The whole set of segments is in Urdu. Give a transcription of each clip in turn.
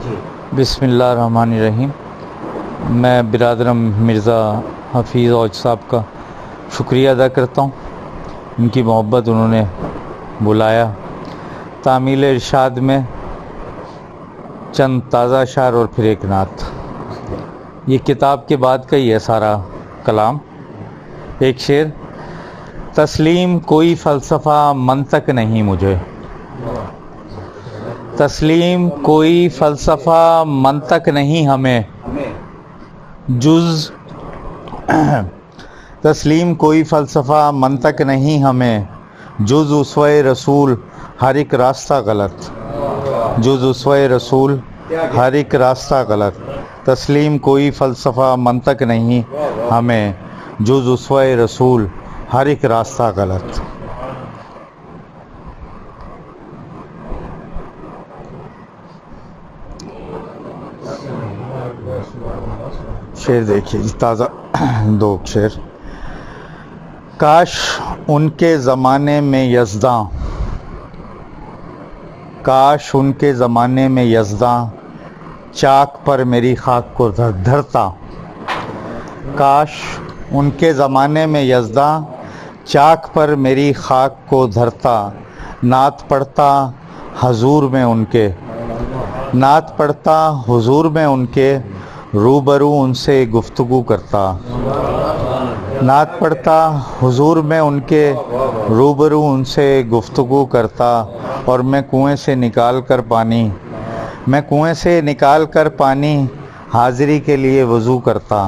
بسم اللہ الرحمن الرحیم۔ میں برادرم مرزا حفیظ اوج صاحب کا شکریہ ادا کرتا ہوں، ان کی محبت انہوں نے بلایا۔ تعمیل ارشاد میں چند تازہ اشعار اور پھر ایک نعت۔ یہ کتاب کے بعد کا ہی ہے سارا کلام۔ ایک شعر: تسلیم کوئی فلسفہ منطق نہیں مجھے، تسلیم کوئی فلسفہ منطق نہیں ہمیں، تسلیم کوئی فلسفہ منطق نہیں ہمیں، جز اسوہ رسول ہر ایک راستہ غلط، جز اسوہ رسول ہر ایک راستہ غلط، تسلیم کوئی فلسفہ منطق نہیں ہمیں، جز اسوہ رسول ہر ایک راستہ غلط۔ شعر دیکھیے جی، تازہ دو شعر۔ کاش ان کے زمانے میں یزداں، کاش ان کے زمانے میں یزداں چاک پر میری خاک کو دھرتا، کاش ان کے زمانے میں یزداں چاک پر میری خاک کو دھرتا، نعت پڑھتا حضور میں ان کے، نعت پڑھتا حضور میں ان کے، روبرو ان سے گفتگو کرتا، نعت پڑھتا حضور میں ان کے، روبرو ان سے گفتگو کرتا، اور میں کنویں سے نکال کر پانی، میں کنویں سے نکال کر پانی حاضری کے لیے وضو کرتا،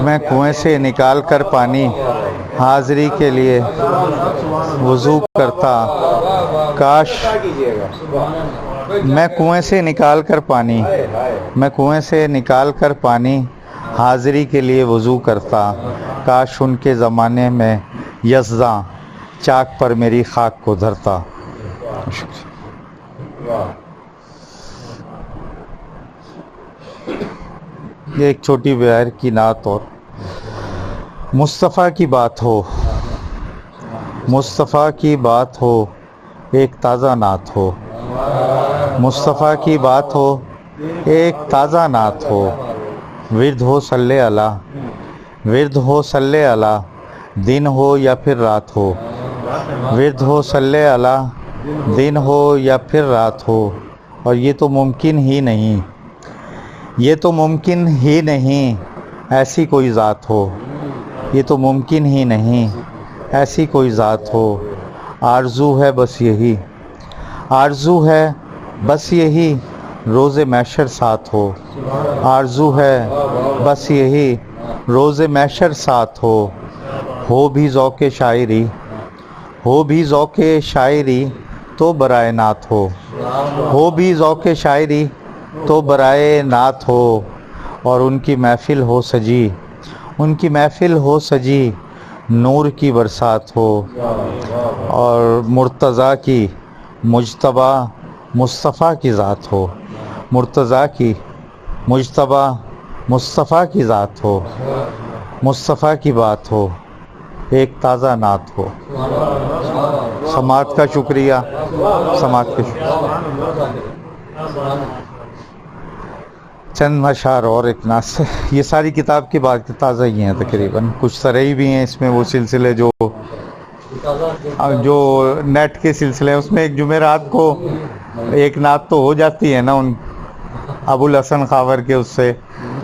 میں کنویں سے نکال کر پانی حاضری کے لیے وضو کرتا، کاش میں کنویں سے نکال کر پانی، میں کنویں سے نکال کر پانی حاضری کے لیے وضو کرتا، کاش ان کے زمانے میں یزداں چاک پر میری خاک کو دھرتا۔ یہ ایک چھوٹی بیار کی نعت اور: مصطفیٰ کی بات ہو، مصطفیٰ کی بات ہو، ایک تازہ نعت ہو، مصطفیٰ کی بات ہو، ایک تازہ نعت ہو، ورد ہو صلی علی، ورد ہو صلی علی، دن ہو یا پھر رات ہو، ورد ہو صلی علی، دن ہو یا پھر رات ہو، اور یہ تو ممکن ہی نہیں، یہ تو ممکن ہی نہیں ایسی کوئی ذات ہو، یہ تو ممکن ہی نہیں ایسی کوئی ذات ہو، آرزو ہے بس یہی، آرزو ہے بس یہی روز محشر ساتھ ہو، آرزو ہے بس یہی روز محشر ساتھ ہو بھی ذوق شاعری، ہو بھی ذوق شاعری تو برائے نعت ہو بھی ذوق شاعری تو برائے نعت ہو، اور ان کی محفل ہو سجی، ان کی محفل ہو سجی نور کی برسات ہو، اور مرتضیٰ کی مجتبیٰ مصطفیٰ کی ذات ہو، مرتضیٰ کی مجتبیٰ مصطفیٰ کی ذات ہو، مصطفیٰ کی بات ہو، ایک تازہ نعت ہو۔ سماعت کا شکریہ، سماعت کا شکریہ۔ چند اشعار اور ایک نعت سے، یہ ساری کتاب کی بات تازہ ہی ہیں، تقریباً کچھ سرئی بھی ہیں اس میں، وہ سلسلے جو نیٹ کے سلسلے، اس میں ایک جمعرات کو ایک نعت تو ہو جاتی ہے نا، ان ابو الحسن خاور کے، اس سے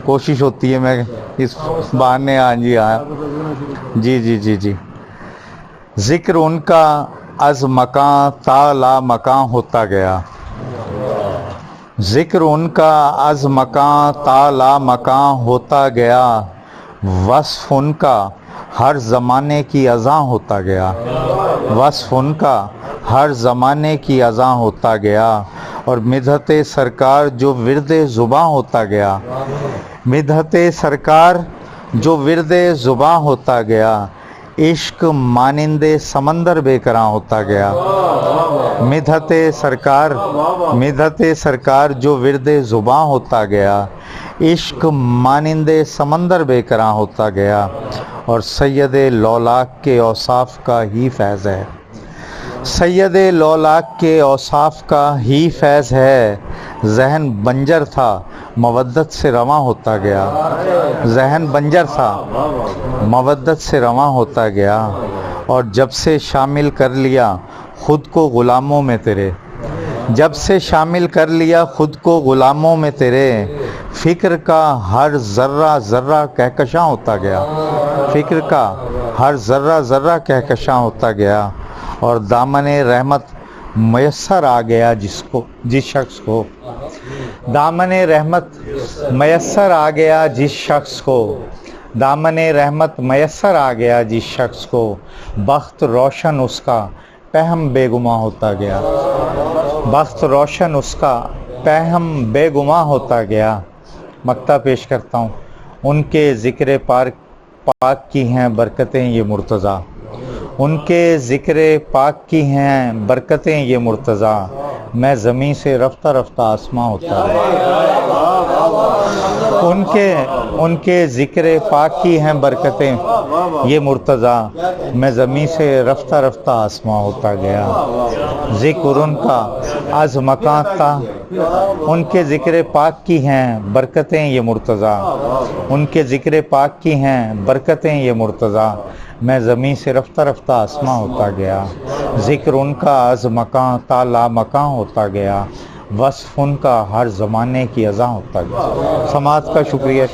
کوشش ہوتی ہے میں اس بہانے، ہاں جی ہاں جی جی جی جی، ذکر ان کا از مکان تا لا مکان ہوتا گیا، ذکر ان کا از مکان تا لا مکان ہوتا گیا، وصف ان کا ہر زمانے کی اذاں ہوتا گیا، وصف ان کا ہر زمانے کی اذاں ہوتا گیا، اور مدحت سرکار جو ورد زباں ہوتا گیا، مدحت سرکار جو ورد زباں ہوتا گیا، عشق مانند سمندر بے کراں ہوتا گیا، مدحت سرکار، مدحت سرکار جو ورد زباں ہوتا گیا، عشق مانند سمندر بے کراں ہوتا گیا، اور سید لولاک کے اوصاف کا ہی فیض ہے، سید لولاک کے اوصاف کا ہی فیض ہے، ذہن بنجر تھا مودت سے رواں ہوتا گیا، ذہن بنجر تھا مودت سے رواں ہوتا گیا، اور جب سے شامل کر لیا خود کو غلاموں میں تیرے، جب سے شامل کر لیا خود کو غلاموں میں تیرے، فکر کا ہر ذرہ ذرہ کہکشاں ہوتا گیا، فکر کا ہر ذرہ ذرہ کہکشاں ہوتا گیا، اور دامن رحمت میسر آ گیا جس شخص کو، دامن رحمت میسر آ گیا جس شخص کو، دامن رحمت میسر آ گیا جس شخص کو، بخت روشن اس کا پہم بے گماں ہوتا گیا، بخت روشن اس کا پہم بے گماں ہوتا گیا۔ مقطع پیش کرتا ہوں۔ ان کے ذکر پاک کی ہیں برکتیں یہ مرتضیٰ، ان کے ذکر پاک کی ہیں برکتیں یہ مرتضیٰ، میں زمین سے رفتہ رفتہ آسماں ہوتا گیا، ان کے ذکر پاک کی ہیں برکتیں یہ مرتضیٰ، میں زمین سے رفتہ رفتہ آسماں ہوتا گیا۔ ذکر ان کا از مکان تھا، ان کے ذکر پاک کی ہیں برکتیں یہ مرتضیٰ، ان کے ذکر پاک کی ہیں برکتیں یہ مرتضیٰ، میں زمین سے رفتہ رفتہ آسماں ہوتا گیا۔ ذکر ان کا از مکان تا لا مکان ہوتا گیا، وصف ان کا ہر زمانے کی اذاں ہوتا گیا۔ سماعت کا شکریہ۔